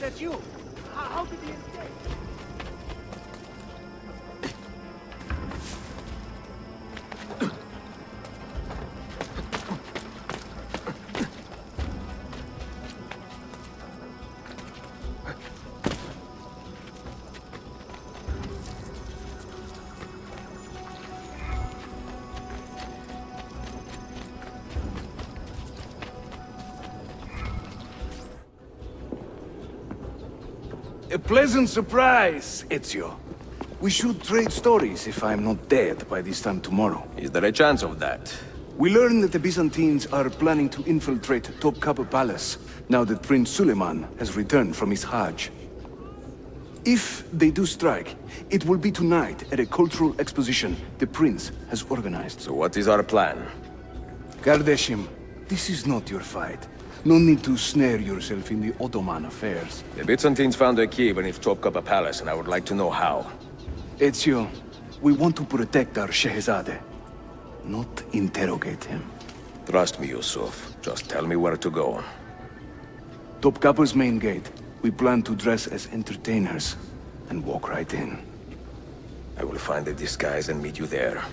that you? How did he escape? A pleasant surprise, Ezio. We should trade stories if I'm not dead by this time tomorrow. Is there a chance of that? We learn that the Byzantines are planning to infiltrate Topkapi Palace, now that Prince Suleiman has returned from his Hajj. If they do strike, it will be tonight at a cultural exposition the prince has organized. So what is our plan? Kardashim, this is not your fight. No need to snare yourself in the Ottoman affairs. The Byzantines found a key beneath Topkapi Palace, and I would like to know how. Ezio, we want to protect our Shehzade, not interrogate him. Trust me, Yusuf. Just tell me where to go. Topkapi's main gate. We plan to dress as entertainers and walk right in. I will find a disguise and meet you there.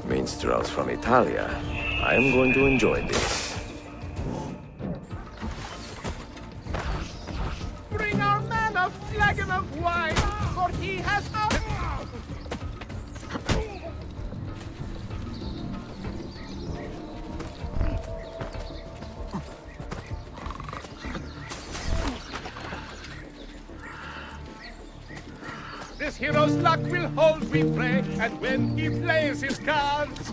Minstrels from Italia. I am going to enjoy this. Bring our man a flagon of wine, for he has no... This hero's luck will hold, we pray, and when he plays his cards...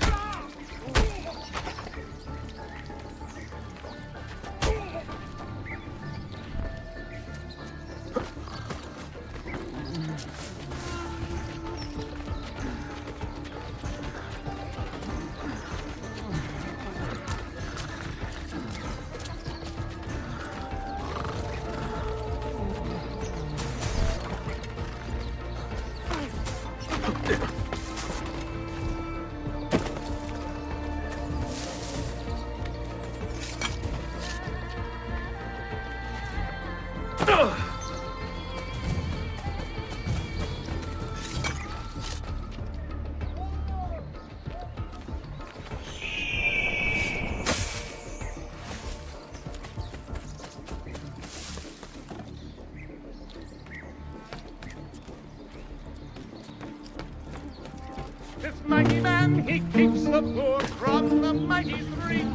This mighty man, he keeps the poor from the mighty's reach.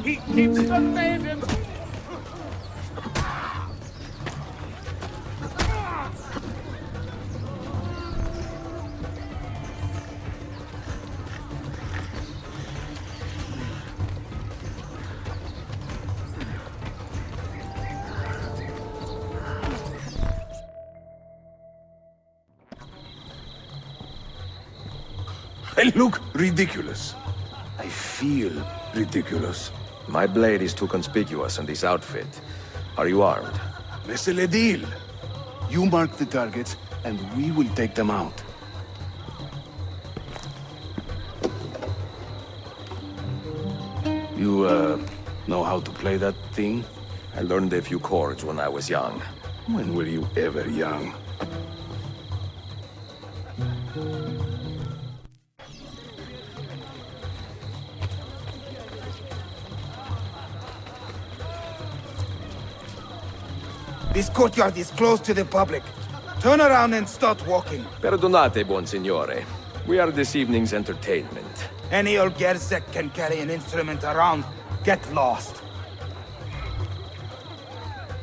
He keeps the maidens. I look ridiculous. I feel ridiculous. My blade is too conspicuous in this outfit. Are you armed? C'est le deal. You mark the targets, and we will take them out. You, know how to play that thing? I learned a few chords when I was young. When were you ever young? This courtyard is closed to the public. Turn around and start walking. Perdonate, buon signore. We are this evening's entertainment. Any old gerzek can carry an instrument around. Get lost.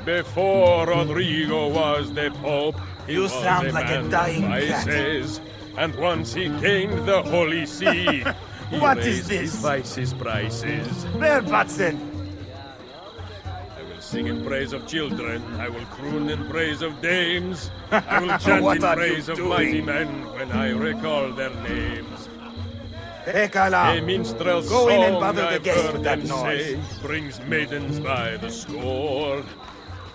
Before Rodrigo was the Pope, he You was sound like a man dying of cat. vices. And once he gained the Holy See, he What is raised this? his vices prices. There, Batson. I will sing in praise of children. I will croon in praise of dames. I will chant What in are you praise of doing? mighty men when I recall their names. Hekala. A minstrel's Go in and song, bother the I've guests heard with that them noise. say, brings maidens by the score.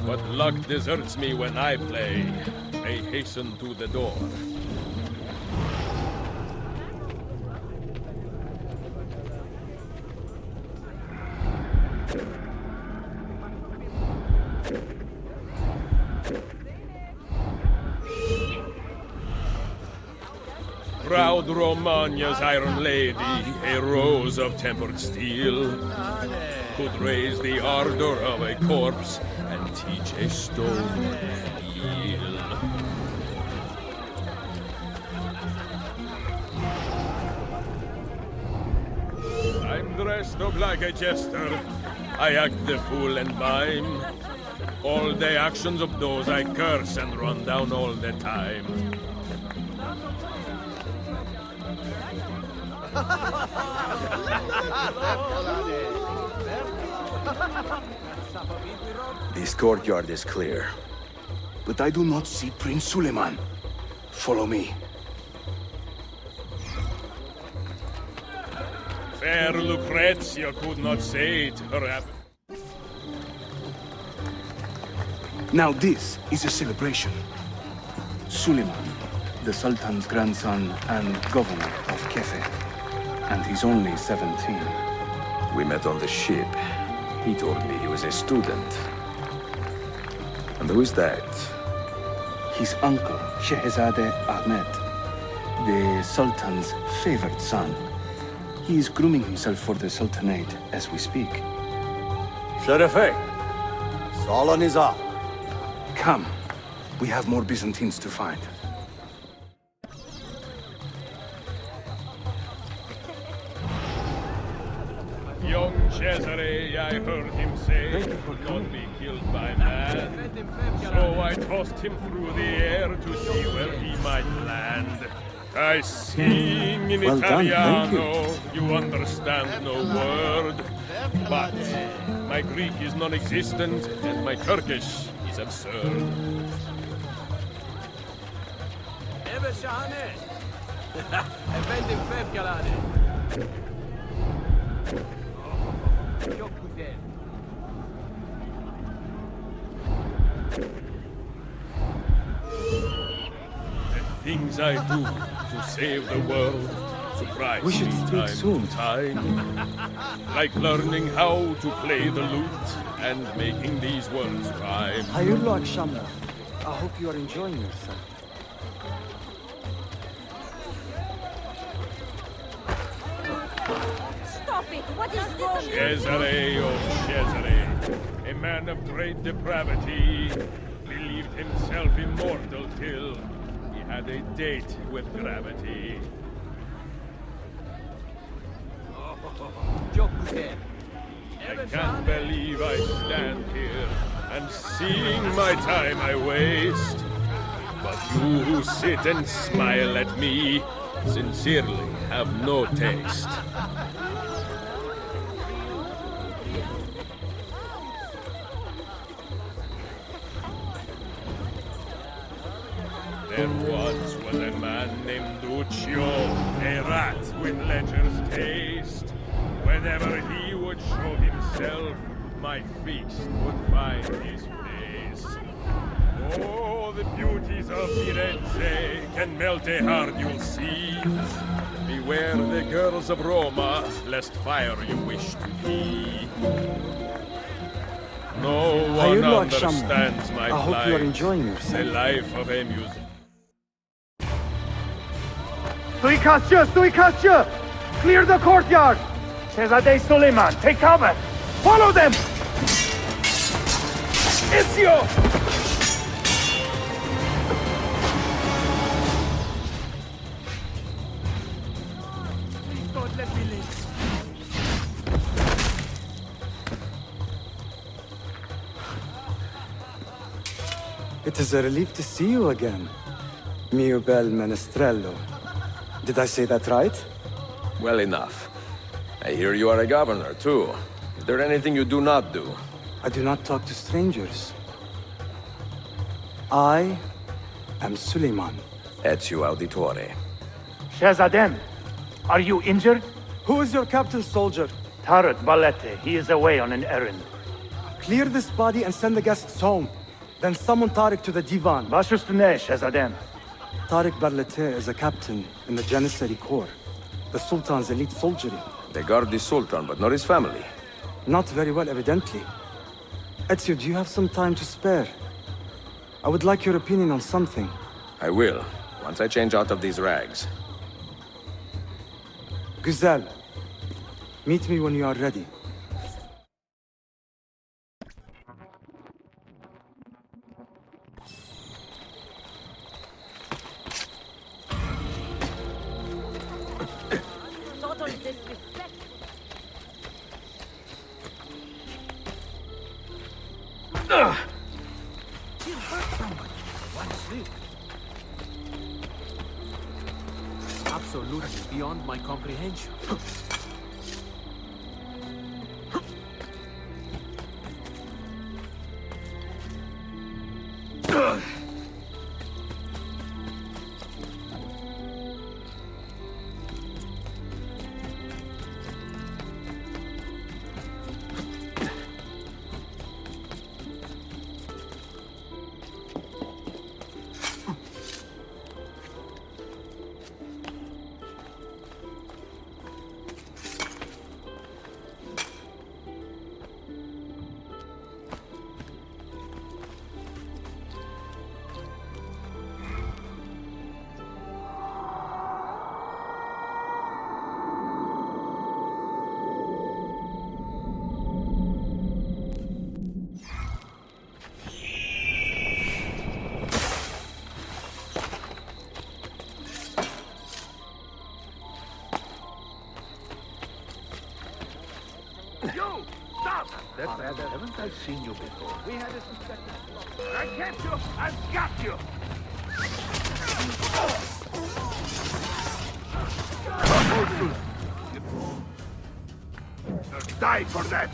But luck deserts me when I play. I hasten to the door. Proud Romagna's iron lady, a rose of tempered steel, could raise the ardor of a corpse and teach a stone to feel. I'm dressed up like a jester. I act the fool and mime. All the actions of those I curse and run down all the time. This courtyard is clear. But I do not see Prince Suleiman. Follow me. Fair Lucrezia could not say it, perhaps. Now this is a celebration. Suleiman, the Sultan's grandson and governor of Kefe. And he's only 17. We met on the ship. He told me he was a student. And who is that? His uncle, Shehzade Ahmed, the Sultan's favored son. He is grooming himself for the Sultanate as we speak. Sherife, Sala Niza. Come. We have more Byzantines to find. Young Cesare, I heard him say, not be killed by man. So I tossed him through the air to see where he might land. I sing in Well done, thank Italiano, you understand no word. But my Greek is non-existent and my Turkish is absurd. Evet şahane. Efendim fevkalade. Çok güzel. The things I do to save the world surprise We should me speak time soon. to time. Like learning how to play the lute and making these words rhyme. Hayırlı akşamlar. I hope you are enjoying yourself. Stop it! What is this? Cesare, oh Cesare, a man of great depravity, believed himself immortal till he had a date with gravity. Çok güzel. I can't believe I stand here and seeing my time I waste. But you who sit and smile at me sincerely have no taste. There once was was a man named Duccio, a rat with ledger's taste. Whenever he would show himself, my feast would find his face. Oh, the beauties of Firenze can melt a heart, you'll see. Beware the girls of Roma, lest fire you wish to be. No one Hayırlı understands my akşamlar. I hope you are plight, enjoying the yourself. life of a musician. Suikastçı! Suikastçı! Clear the courtyard! Şehzade Suleiman, take cover! Follow them! Ezio! Don't let me leave. It is a relief to see you again, mio bel menestrello. Did I say that right? Well enough. I hear you are a governor, too. Is there anything you do not do? I do not talk to strangers. I am Suleiman. Ezio Auditore. Shahzadem, are you injured? Who is your captain, soldier? Tarot Balete, he is away on an errand. Clear this body and send the guests home. Then summon Tariq to the divan. Baş üstüne, Shahzadem. Tariq Barlete is a captain in the Janissary Corps, the Sultan's elite soldiery. They guard the Sultan, but not his family. Not very well, evidently. Ezio, do you have some time to spare? I would like your opinion on something. I will, once I change out of these rags. Güzel. Meet me when you are ready. Total disrespect. You hurt someone. One slip. Absolutely beyond my comprehension. You! Stop! Haven't I seen you before? We had a suspected plot. I get you! I've got you! Die for that!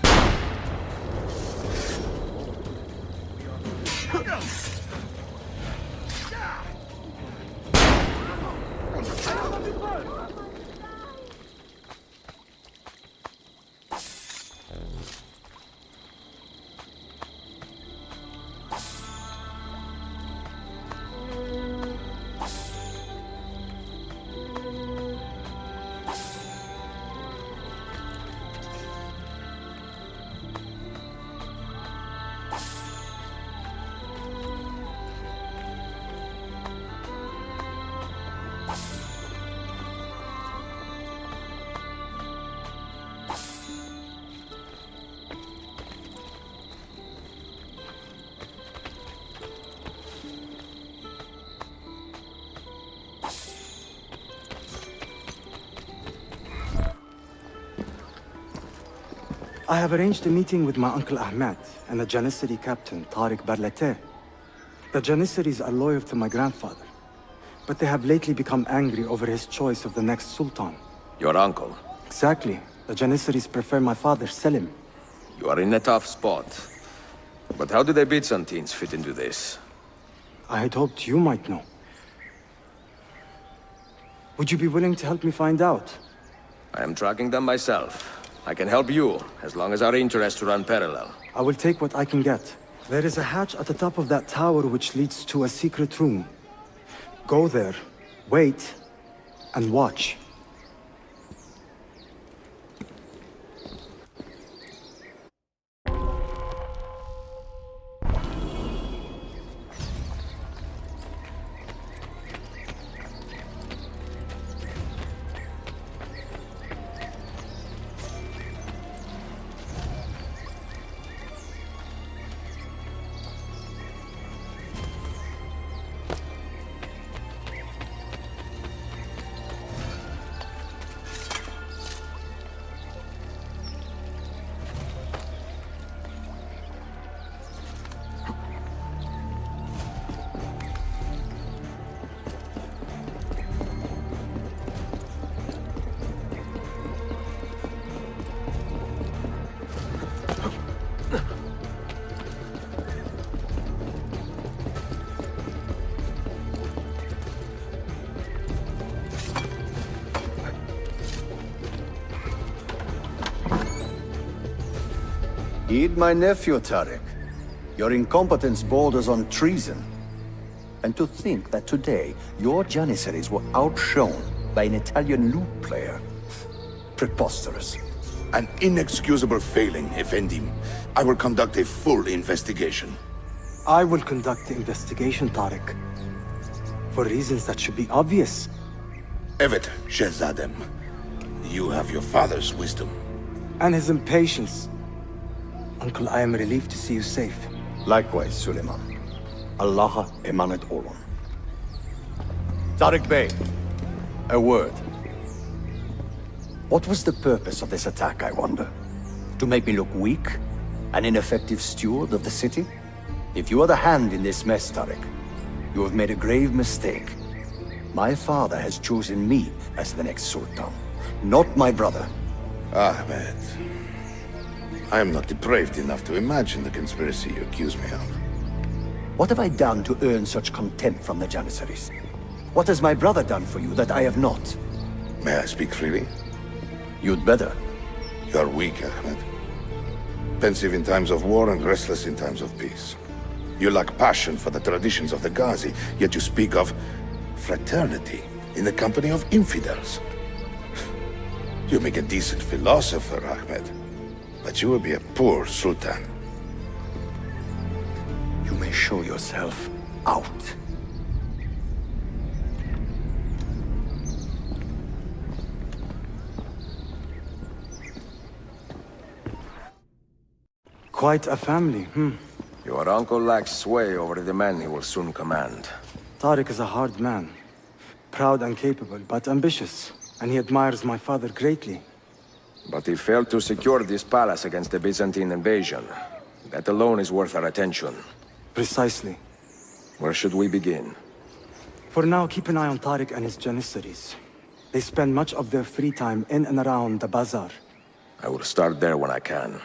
I have arranged a meeting with my uncle Ahmed and the Janissary captain, Tariq Barlete. The Janissaries are loyal to my grandfather, but they have lately become angry over his choice of the next sultan. Your uncle. Exactly. The Janissaries prefer my father, Selim. You are in a tough spot. But how do the Byzantines fit into this? I had hoped you might know. Would you be willing to help me find out? I am tracking them myself. I can help you, as long as our interests run parallel. I will take what I can get. There is a hatch at the top of that tower which leads to a secret room. Go there, wait, and watch. Heed my nephew, Tariq. Your incompetence borders on treason. And to think that today, your Janissaries were outshone by an Italian lute player. Preposterous. An inexcusable failing, Effendim. I will conduct a full investigation. I will conduct the investigation, Tariq. For reasons that should be obvious. Evet, Shehzadem. You have your father's wisdom. And his impatience. Uncle, I am relieved to see you safe. Likewise, Suleiman. Allah emanet olun. Tariq Bey, a word. What was the purpose of this attack, I wonder? To make me look weak? An ineffective steward of the city? If you are the hand in this mess, Tariq, you have made a grave mistake. My father has chosen me as the next Sultan, not my brother. Ahmed. I am not depraved enough to imagine the conspiracy you accuse me of. What have I done to earn such contempt from the Janissaries? What has my brother done for you that I have not? May I speak freely? You'd better. You are weak, Ahmed. Pensive in times of war and restless in times of peace. You lack passion for the traditions of the Ghazi, yet you speak of fraternity in the company of infidels. You make a decent philosopher, Ahmed, but you will be a poor sultan. You may show yourself out. Quite a family, Your uncle lacks sway over the men he will soon command. Tariq is a hard man. Proud and capable, but ambitious. And he admires my father greatly. But he failed to secure this palace against the Byzantine invasion. That alone is worth our attention. Precisely. Where should we begin? For now, keep an eye on Tariq and his Janissaries. They spend much of their free time in and around the bazaar. I will start there when I can.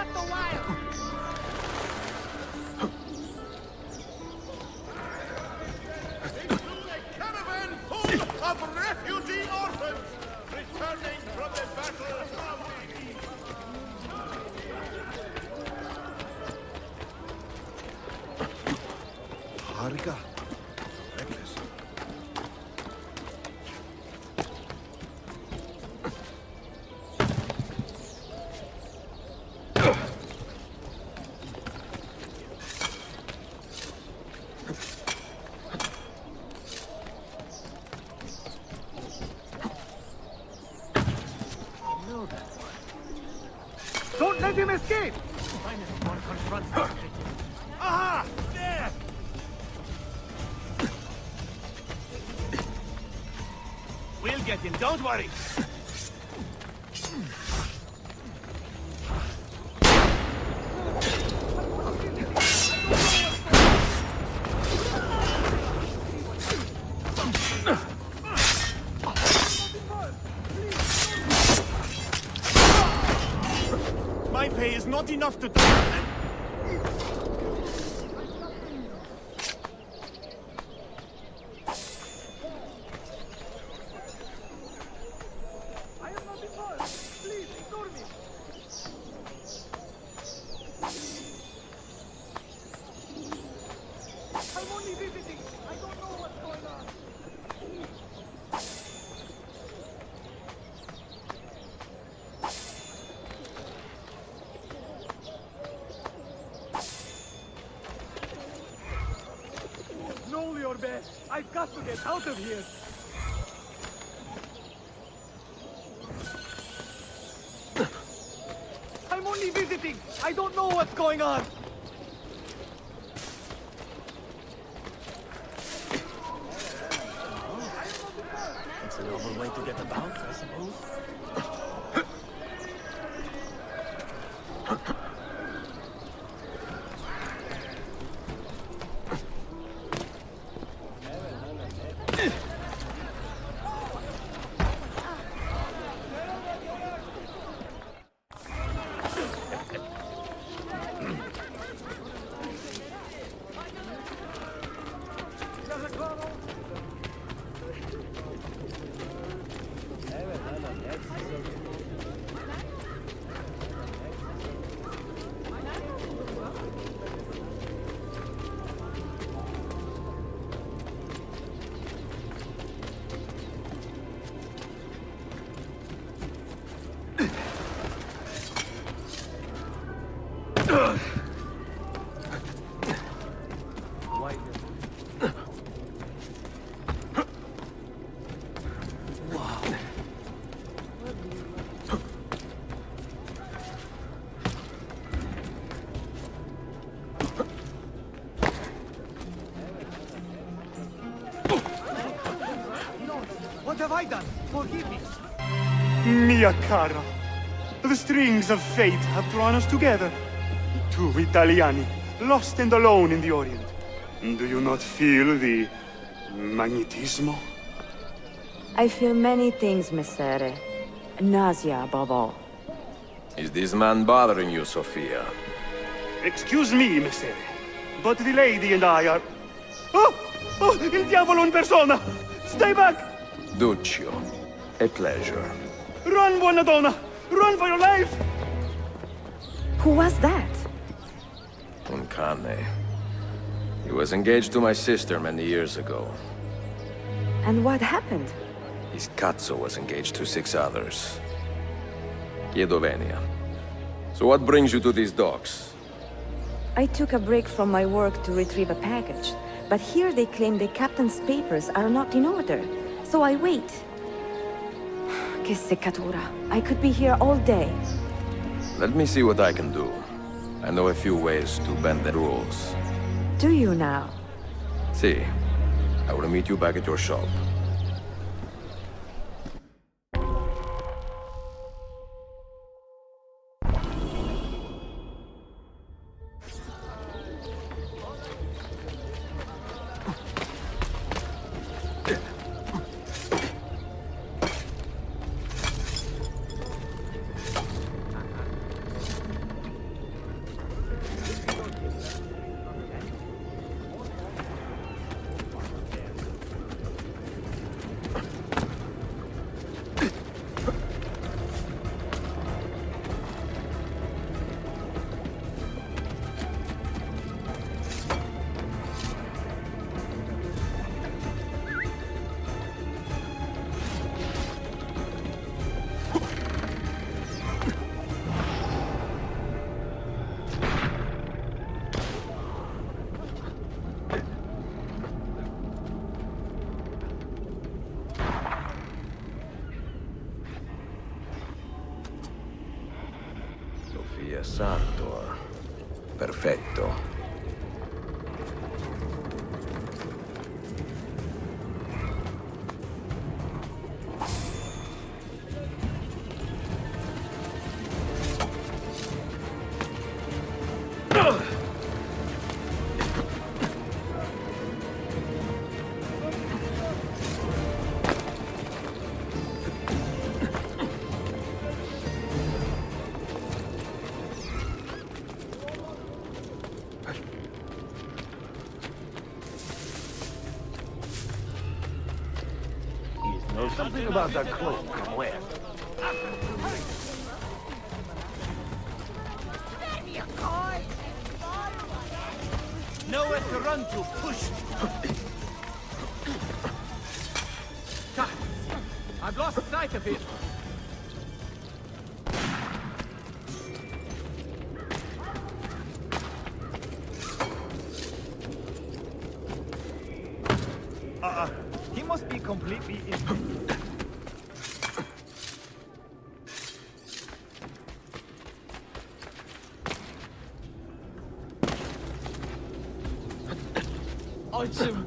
got the wire! Caravan full of refugee orphans returning from the battle of Harika. Don't let him escape! Aha! There! We'll get him, don't worry! My pay is not enough to do. Know your best. I've got to get out of here. I'm only visiting. I don't know what's going on. It's a noble way to get about, I suppose. What have I done? Forgive me. Mia cara, the strings of fate have drawn us together. Two Italiani, lost and alone in the Orient. Do you not feel the magnetismo? I feel many things, Messere. Nausea above all. Is this man bothering you, Sofia? Excuse me, Messere, but the lady and I are... Oh! Oh, il diavolo in persona! Stay back! Duccio, a pleasure. Run, buona donna! Run for your life! Who was that? Un cane. He was engaged to my sister many years ago. And what happened? His cazzo was engaged to 6 others. Chiedo venia. So what brings you to these docks? I took a break from my work to retrieve a package, but here they claim the captain's papers are not in order, so I wait. Che seccatura. I could be here all day. Let me see what I can do. I know a few ways to bend the rules. Do you now? See, I will meet you back at your shop. Sofia Sartor. Perfetto. Know something about that cloak from where? Nowhere to run to. Push. I've lost sight of it. He must be completely in. Açım.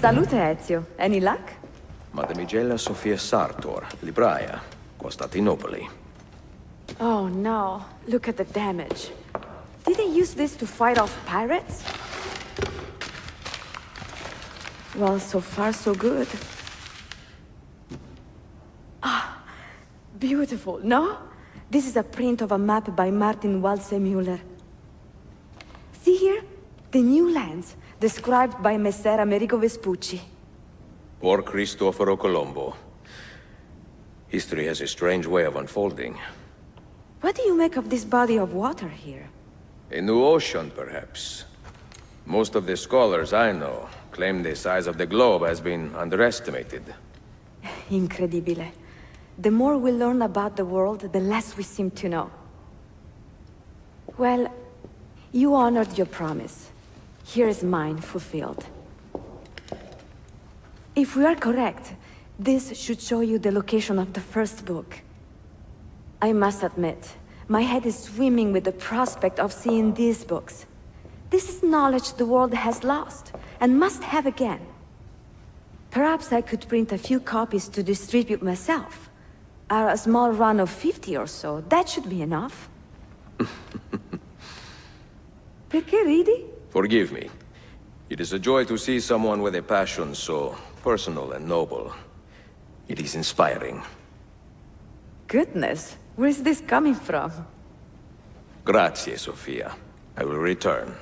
Salute, Ezio. Any luck? Mademoiselle Sofia Sartor, libraia, Costantinopoli. Oh no, look at the damage. Did they use this to fight off pirates? Well, so far so good. Ah, beautiful, no? This is a print of a map by Martin Walsemüller. See here? The new lands, described by Messer Amerigo Vespucci. Or Cristoforo Colombo. History has a strange way of unfolding. What do you make of this body of water here? A new ocean, perhaps. Most of the scholars I know claim the size of the globe has been underestimated. Incredibile. The more we learn about the world, the less we seem to know. Well, you honored your promise. Here is mine fulfilled. If we are correct, this should show you the location of the first book. I must admit, my head is swimming with the prospect of seeing these books. This is knowledge the world has lost, and must have again. Perhaps I could print a few copies to distribute myself. A small run of 50 or so, that should be enough. Perché ridi? Forgive me. It is a joy to see someone with a passion so personal and noble. It is inspiring. Goodness, where is this coming from? Grazie, Sofia. I will return.